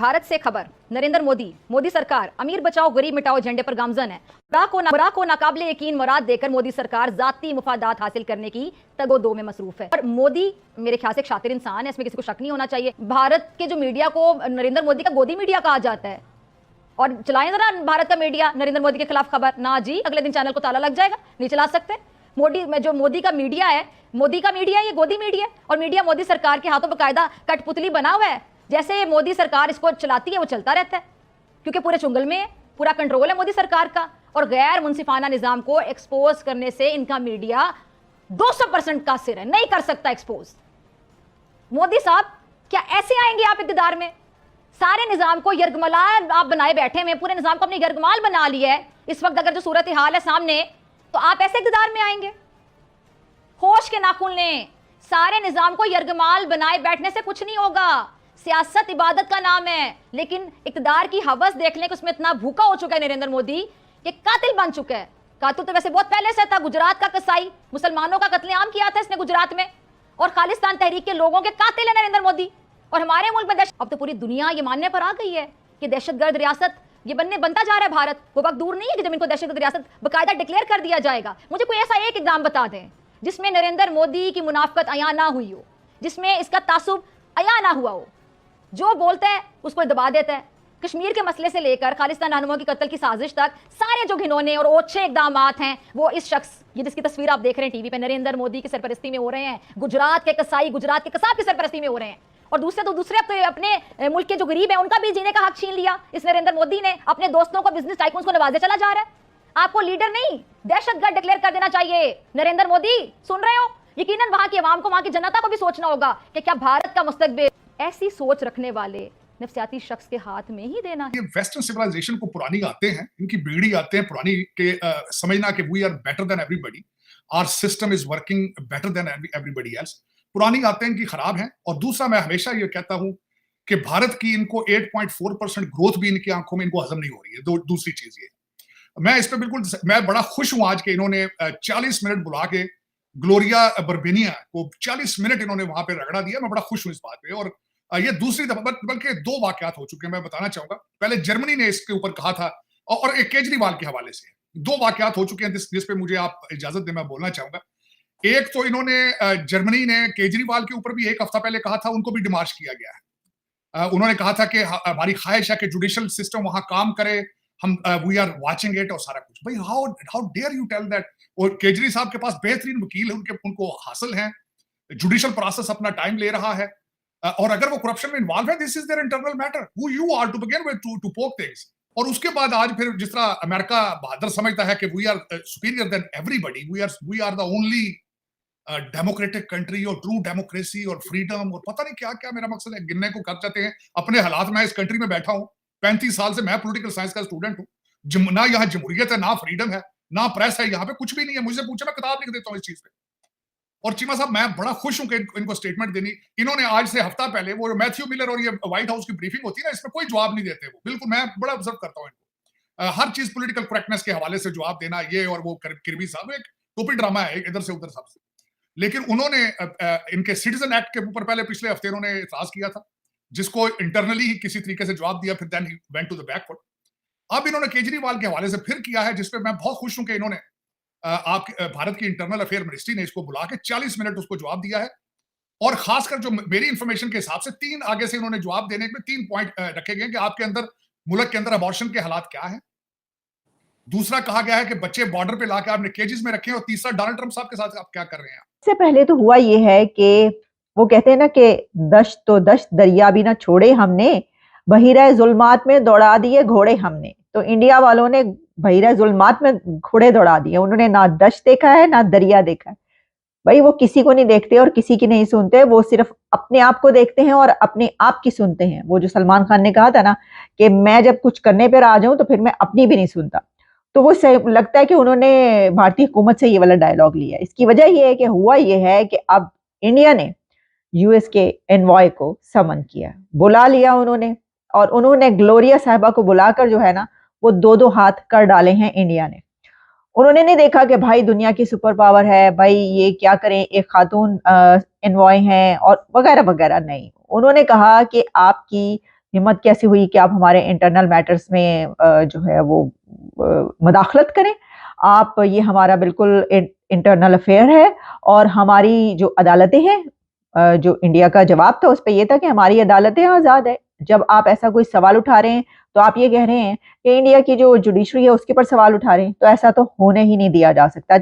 भारत से खबर। नरेंद्र मोदी सरकार अमीर बचाओ गरीब मिटाओ एजेंडे पर गामजन है। बुरा को नाकाबिले यकीन मुराद देकर मोदी सरकार जाती मुफादात हासिल करने की तगोदो में मसरूफ है। और मोदी मेरे ख्याल से एक शातिर इंसान है, इसमें किसी को शक नहीं होना चाहिए। भारत के जो मीडिया को नरेंद्र मोदी का गोदी मीडिया कहा जाता है, और चलाएं जरा भारत का मीडिया नरेंद्र मोदी के खिलाफ खबर। ना जी, अगले दिन चैनल को ताला लग जाएगा, नहीं चला सकते। मोदी का मीडिया है, ये गोदी मीडिया है, और मीडिया मोदी सरकार के हाथों बकायदा कठपुतली बना हुआ है। जैसे मोदी सरकार इसको चलाती है वो चलता रहता है, क्योंकि पूरे चुंगल में है, पूरा कंट्रोल है मोदी सरकार का। और गैर मुनसिफाना निजाम को एक्सपोज करने से इनका मीडिया 200% कासिर है, नहीं कर सकता एक्सपोज। मोदी साहब क्या ऐसे आएंगे आप इक़्तिदार में? सारे निजाम को यरगमाल आप बनाए बैठे हैं, पूरे निजाम को अपने यरगमाल बना लिया है। इस वक्त अगर जो सूरत हाल है सामने, तो आप ऐसे इक़्तिदार में आएंगे? होश के नाखून लें, सारे निजाम को यरगमाल बनाए बैठने से कुछ नहीं होगा। सियासत इबादत का नाम है, लेकिन इक़्तिदार की हवस देख लें कि उसमें इतना भूखा हो चुका है नरेंद्र मोदी कि कातिल बन चुका है। कातिल तो वैसे बहुत पहले से था, गुजरात का कसाई, मुसलमानों का कत्लेआम किया था इसने गुजरात में, और खालिस्तान तहरीक के लोगों के कातिल है नरेंद्र मोदी। और हमारे मुल्क में अब तो पूरी दुनिया ये मानने पर आ गई है कि दहशतगर्द रियासत ये बनता जा रहा है भारत। वो वक्त दूर नहीं है कि जब इनको दहशतगर्द रियासत बकायदा डिक्लेयर कर दिया जाएगा। मुझे कोई ऐसा एक इक़दाम बता दें जिसमें नरेंद्र मोदी की मुनाफकत अया ना हुई हो, जिसमें इसका तासुब अया ना हुआ हो। जो बोलता है उसको दबा देता है। कश्मीर के मसले से लेकर खालिस्तान रहनुमा की कत्ल की साजिश तक सारे जो घिनौने और ओछे इकदाम हैं, वो इस शख्स, ये जिसकी तस्वीर आप देख रहे हैं टीवी पे, नरेंद्र मोदी की सरपरस्ती में हो रहे हैं। गुजरात के कसाई, गुजरात के कसाब की सरपरस्ती में हो रहे हैं। और दूसरे अपने मुल्क के जो गरीब हैं उनका भी जीने का हक छीन लिया इस नरेंद्र मोदी ने। अपने दोस्तों को, बिजनेस टाइकून्स को नवाजे चला जा रहा है। आपको लीडर नहीं, दहशतगर्द डिक्लेयर कर देना चाहिए। नरेंद्र मोदी सुन रहे हो? यकीनन वहां की आवाम को, वहां की जनता को भी सोचना होगा कि क्या भारत का मुस्तकबिल ऐसी सोच रखने वाले नफ्सियाती शख्स के हाथ में ही देना है। ये वेस्टर्न सिविलाइजेशन को पुरानी आते हैं, इनकी बेड़ी आते हैं पुरानी के समझना कि we are better than everybody, our system is working better than everybody else. पुरानी आते हैं इनकी खराब हैं। और दूसरा, मैं हमेशा ये कहता हूं कि भारत की इनको 8.4% ग्रोथ भी इनकी आंखों में इनको हजम नहीं हो रही है। दूसरी चीज ये, मैं इस पे बिल्कुल, मैं बड़ा खुश हूं आज के इन्होंने 40 मिनट बुला के ग्लोरिया बर्बेनिया को 40 मिनट इन्होंने वहां पे रगड़ा दिया। मैं बड़ा खुश हूं इस बात पे। और ये दूसरी दफा, बल्कि 2 वाकयात हो चुके हैं, मैं बताना चाहूंगा। पहले जर्मनी ने इसके ऊपर कहा था, और एक केजरीवाल के हवाले से 2 वाकयात हो चुके हैं जिस पे मुझे आप इजाजत दें, मैं बोलना चाहूंगा। एक तो इन्होंने जर्मनी ने केजरीवाल के ऊपर भी 1 हफ्ता पहले कहा था, उनको भी डिमार्च किया गया है। उन्होंने कहा था कि हमारी ख्वाहिश है कि जुडिशियल सिस्टम वहां काम करे, हम वी आर वाचिंग इट, और सारा कुछ। भाई, how dare you tell that? और केजरी साहब के पास बेहतरीन वकील है, उनको हासिल है, जुडिशियल प्रोसेस अपना टाइम ले रहा है। और अगर वो करप्शन में इन्वॉल्व है, this is their internal matter, who you are to begin with to poke things. और उसके बाद आज फिर जिस तरह अमेरिका बहादुर समझता है कि we are superior than everybody, we are the only democratic country, और ट्रू डेमोक्रेसी और फ्रीडम और पता नहीं क्या क्या। मेरा मकसद है, गिनने को कर जाते हैं अपने हालात में। इस कंट्री में बैठा हूं 35 साल से, मैं पॉलिटिकल साइंस का स्टूडेंट हूं। ना यहाँ जमहूरियत है, ना फ्रीडम है, ना प्रेस है, यहाँ पे कुछ भी नहीं है। मुझसे पूछे, मैं किताब लिख देता हूँ इस चीज पे। और चीमा साहब, मैं बड़ा खुश हूं कि इनको स्टेटमेंट देनी। इन्होंने आज से हफ्ता पहले, वो मैथ्यू मिलर और ये व्हाइट हाउस की ब्रीफिंग होती है ना, इसमें कोई जवाब नहीं देते वो, बिल्कुल। मैं बड़ा ऑब्जर्व करता हूं इनको, हर चीज पॉलिटिकल करेक्टनेस के हवाले से जवाब देना, ये और वो। किरबी साहब एक टोपी ड्रामा है, इधर से उधर सबसे। लेकिन उन्होंने इनके सिटीजन एक्ट के ऊपर पहले पिछले हफ्ते उन्होंने एतराज किया था, जिसको इंटरनली ही किसी तरीके से जवाब दिया, फिर then he went to the back foot. अब इन्होंने केजरीवाल के हवाले से फिर किया है, जिसपे मैं बहुत खुश हूं कि इन्होंने आप भारत की इंटरनल अफेयर मिनिस्ट्री ने इसको बुला के 40 मिनट उसको जवाब दिया है। और खासकर जो मेरी इंफॉर्मेशन के हिसाब से 3 आगे से इन्होंने जवाब देने में 3 पॉइंट रखे गए कि आपके अंदर, मुल्क के अंदर अबॉर्शन के हालात क्या है। दूसरा, कहा गया है कि बच्चे बॉर्डर पे लाके आपने केजेस में रखे हैं। और तीसरा, डोनाल्ड ट्रंप साहब के साथ आप क्या कर रहे हैं। इससे पहले तो हुआ ये है कि वो कहते हैं ना कि दश्त तो दश्त, दरिया भी ना छोड़े हमने, बहिरा जुल्मात में दौड़ा दिए घोड़े हमने। तो इंडिया वालों ने बहिरा जुल्मात में घोड़े दौड़ा दिए। उन्होंने ना दश्त देखा है, ना दरिया देखा है। भाई, वो किसी को नहीं देखते और किसी की नहीं सुनते, वो सिर्फ अपने आप को देखते हैं और अपने आप की सुनते हैं। वो जो सलमान खान ने कहा था ना कि मैं जब कुछ करने पर आ जाऊं तो फिर मैं अपनी भी नहीं सुनता, तो वो लगता है कि उन्होंने भारतीय हुकूमत से ये वाला डायलॉग लिया है। इसकी वजह ये है कि हुआ ये है कि अब इंडिया ने यूएस के एनवॉय को समन किया, बुला लिया उन्होंने, और उन्होंने ग्लोरिया साहिबा को बुलाकर जो है ना, वो 2-2 हाथ कर डाले हैं इंडिया ने। उन्होंने नहीं देखा कि भाई दुनिया की सुपर पावर है, भाई ये क्या करें, एक खातून एनवॉय हैं और वगैरह वगैरह। नहीं, उन्होंने कहा कि आपकी हिम्मत कैसी हुई कि आप हमारे इंटरनल मैटर्स में जो है वो मदाखलत करें। आप, ये हमारा बिल्कुल इंटरनल अफेयर है और हमारी जो अदालतें हैं, जो इंडिया का जवाब था उस पर यह था कि हमारी अदालतें आज़ाद है। जब आप ऐसा कोई सवाल उठा रहे हैं तो आप ये कह रहे हैं कि इंडिया की जो जुडिशरी है उसके पर सवाल उठा रहे हैं, तो ऐसा तो होने ही नहीं दिया जा सकता।